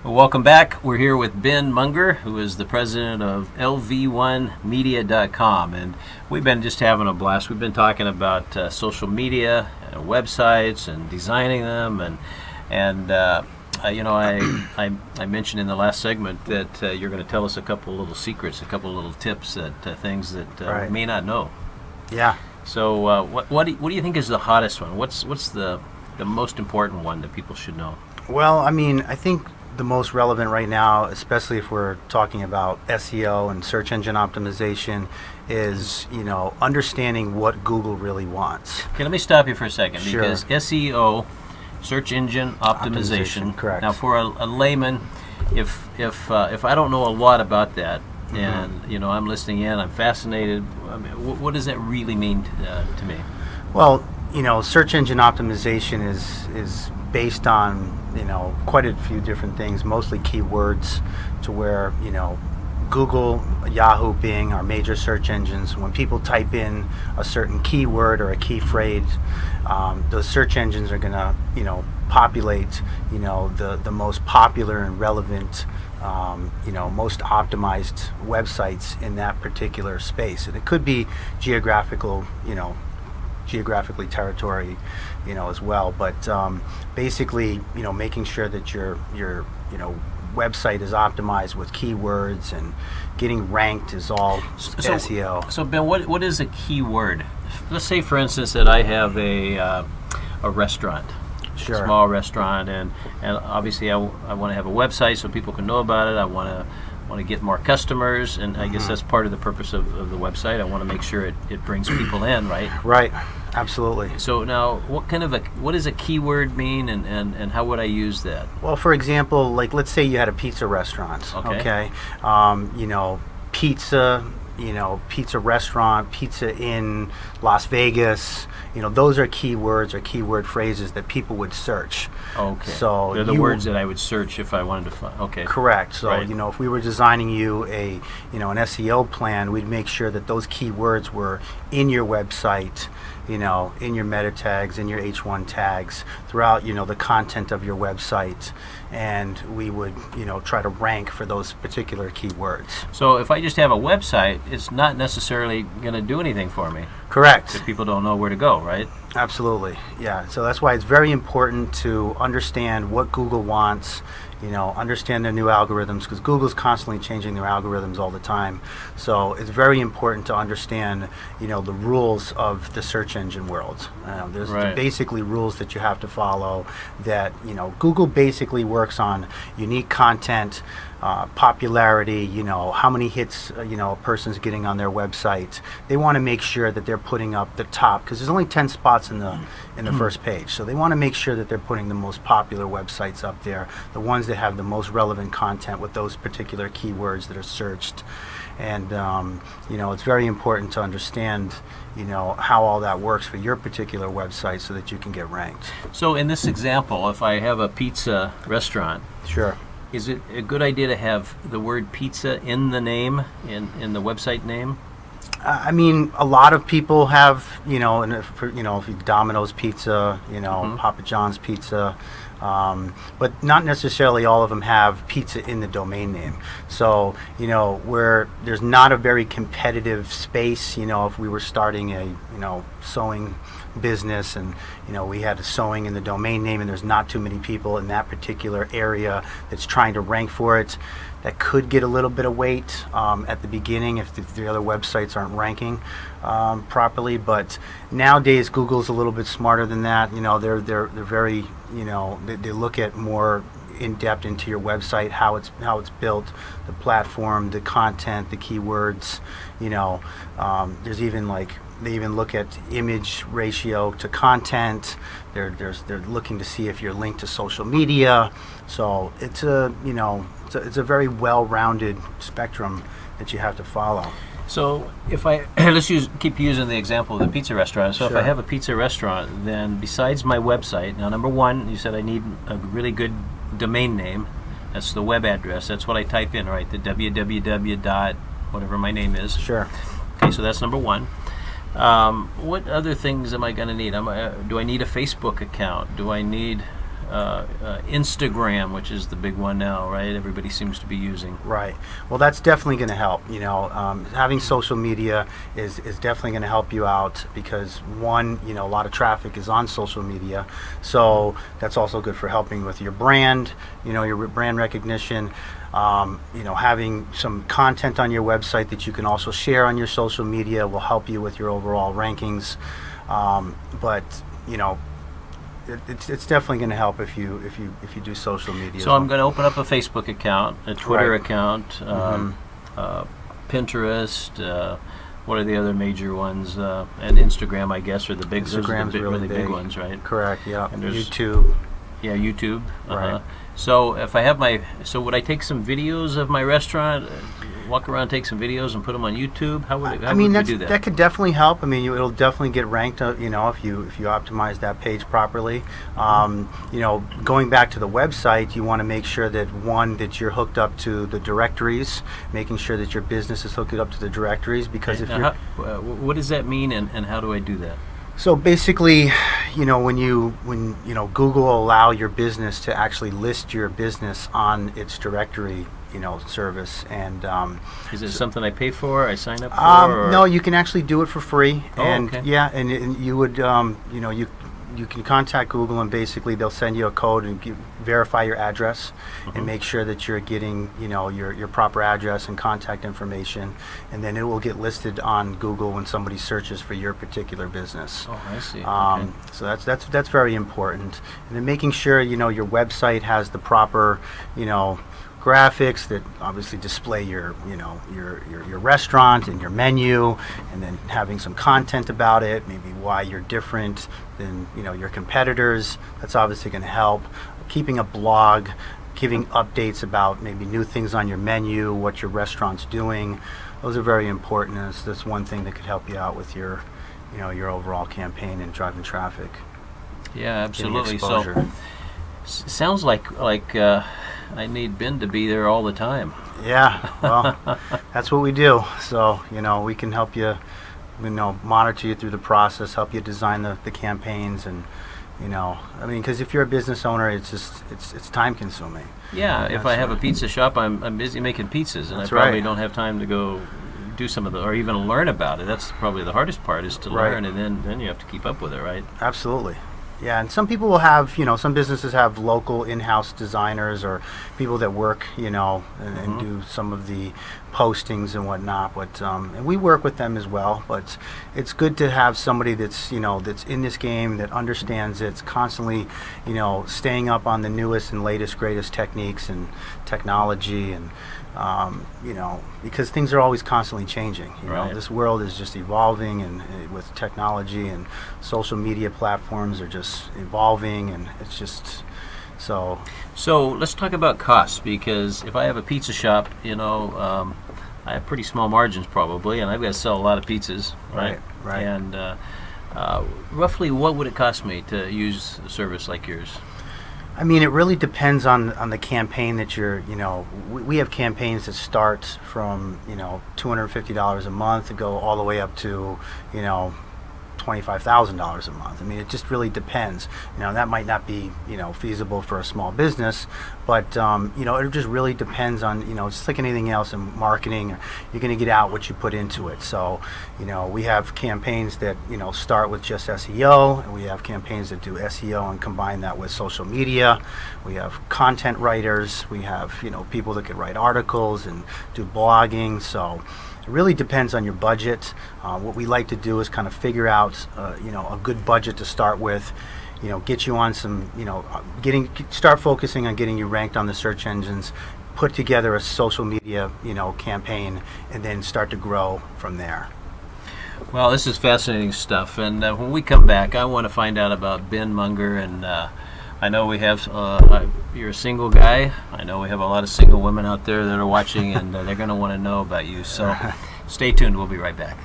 Well, welcome back. We're here with Ben Munger, who is the president of LV1Media.com, and we've been just having a blast. We've been talking about social media, websites, and designing them, I mentioned in the last segment that you're going to tell us a couple little secrets, a couple little tips, that things that Right. we may not know. Yeah. So, what do you think is the hottest one? What's the most important one that people should know? Well, I mean, I think the most relevant right now, especially if we're talking about SEO and search engine optimization, is, understanding what Google really wants. Okay, let me stop you for a second, Sure. because SEO, search engine optimization. Correct. Now, for a layman, if I don't know a lot about that, and I'm listening in, I'm fascinated. I mean, what does that really mean to me? Well, search engine optimization is based on, quite a few different things, mostly keywords, to where, Google, Yahoo, Bing are major search engines. When people type in a certain keyword or a key phrase, those search engines are going to, populate, the most popular and relevant, most optimized websites in that particular space. And it could be geographically territory, as well. But basically, making sure that your website is optimized with keywords and getting ranked is all SEO. So Ben, what is a keyword? Let's say, for instance, that I have a restaurant. Sure. A small restaurant, and obviously I want to have a website so people can know about it. I want to get more customers, and I guess that's part of the purpose of the website. I want to make sure it brings people in, right? Right. Absolutely. So now, what does a keyword mean, and how would I use that? Well, for example, like, let's say you had a pizza restaurant. Okay. Pizza. Pizza restaurant, pizza in Las Vegas. Those are keywords or keyword phrases that people would search. Okay. So they're the words that I would search if I wanted to find. Okay. Correct. So Right. if we were designing you an SEO plan, we'd make sure that those keywords were in your website, in your meta tags, in your H1 tags, throughout the content of your website, and we would try to rank for those particular keywords. So if I just have a website, it's not necessarily going to do anything for me Correct. if people don't know where to go, right? Absolutely. Yeah. So that's why it's very important to understand what Google wants, understand their new algorithms, because Google's constantly changing their algorithms all the time. So it's very important to understand, the rules of the search engine world. There's Right. basically rules that you have to follow that, Google basically works on unique content, popularity, how many hits, a person's getting on their website. They want to make sure that they're putting up the top, because there's only 10 spots in the first page. So they want to make sure that they're putting the most popular websites up there, the ones that have the most relevant content with those particular keywords that are searched. And, it's very important to understand, how all that works for your particular website so that you can get ranked. So in this example, if I have a pizza restaurant, Sure. is it a good idea to have the word pizza in the name, in the website name? I mean, a lot of people have, and if you Domino's Pizza, Papa John's Pizza, but not necessarily all of them have pizza in the domain name. So, where there's not a very competitive space, if we were starting a, sewing business and, we had a sewing in the domain name and there's not too many people in that particular area that's trying to rank for it, that could get a little bit of weight at the beginning if the other websites aren't ranking properly. But nowadays, Google's a little bit smarter than that. They're very, they look at more in depth into your website, how it's built, the platform, the content, the keywords. There's even they even look at image ratio to content. They're looking to see if you're linked to social media. So it's a very well-rounded spectrum that you have to follow. So if I keep using the example of the pizza restaurant. So if I Sure. have a pizza restaurant, then besides my website, now number one, you said I need a really good domain name. That's the web address. That's what I type in, right? The www dot whatever my name is. Sure. Okay, so that's number one. What other things am I going to need? Do I need a Facebook account? Do I need Instagram, which is the big one now, right? Everybody seems to be using. Right. Well, that's definitely going to help. Having social media is definitely going to help you out because one, a lot of traffic is on social media, so that's also good for helping with your brand. Your brand recognition. Having some content on your website that you can also share on your social media will help you with your overall rankings. But it's definitely going to help if you do social media. So I'm going to open up a Facebook account, a Twitter Right. account, Pinterest. What are the other major ones? And Instagram, I guess, are the big. Those are Instagram's the really big big. ones, right? Correct. Yeah. And there's- YouTube. Yeah, YouTube. Right. So if I have would I take some videos of my restaurant, walk around, take some videos, and put them on YouTube? How would we do that? That could definitely help. It'll definitely get ranked. If you optimize that page properly. Going back to the website, you want to make sure that you're hooked up to the directories, making sure that your business is hooked up to the directories. Because if Now, you're what does that mean, and how do I do that? So basically, when Google will allow your business to actually list your business on its directory, service, and Is it something I pay for? I sign up for? Or? no, you can actually do it for free, Oh, and okay. and you would you can contact Google, and basically they'll send you a code and verify your address and make sure that you're getting your proper address and contact information, and then it will get listed on Google when somebody searches for your particular business. Oh, I see. Okay. So that's very important, and then making sure your website has the proper graphics that obviously display your restaurant and your menu, and then having some content about it, maybe why you're different than your competitors. That's obviously going to help. Keeping a blog, giving updates about maybe new things on your menu, what your restaurant's doing. Those are very important. That's one thing that could help you out with your overall campaign and driving traffic. Yeah, Getting absolutely. exposure. So sounds like I need Ben to be there all the time. Yeah, well, that's what we do. So, we can help you, monitor you through the process, help you design the campaigns, and, because if you're a business owner, it's time consuming. Yeah, if That's I have a right. pizza shop, I'm busy making pizzas, and That's I probably right. don't have time to go do some of or even learn about it. That's probably the hardest part, is to Right. learn, and then you have to keep up with it, right? Absolutely. Yeah, and some people will have, some businesses have local in-house designers or people that work, and do some of the postings and whatnot. But and we work with them as well. But it's good to have somebody that's, that's in this game, that understands it's constantly, staying up on the newest and latest, greatest techniques and technology, and because things are always constantly changing. Right. This world is just evolving, and with technology, and social media platforms are just evolving, and it's just so. So let's talk about costs, because if I have a pizza shop, I have pretty small margins probably, and I've got to sell a lot of pizzas, right? Right. And roughly, what would it cost me to use a service like yours? It really depends on the campaign that you're, we have campaigns that start from, $250 a month and go all the way up to, $25,000 a month. It just really depends. That might not be, feasible for a small business, but, it just really depends on, just like anything else in marketing. You're going to get out what you put into it. So, we have campaigns that, start with just SEO, and we have campaigns that do SEO and combine that with social media. We have content writers. We have, people that could write articles and do blogging. So, it really depends on your budget. What we like to do is kind of figure out, a good budget to start with. Get you on some, start focusing on getting you ranked on the search engines. Put together a social media, campaign, and then start to grow from there. Well, this is fascinating stuff, and when we come back, I want to find out about Ben Munger, and I know we have, you're a single guy. I know we have a lot of single women out there that are watching, and they're going to want to know about you. So stay tuned. We'll be right back.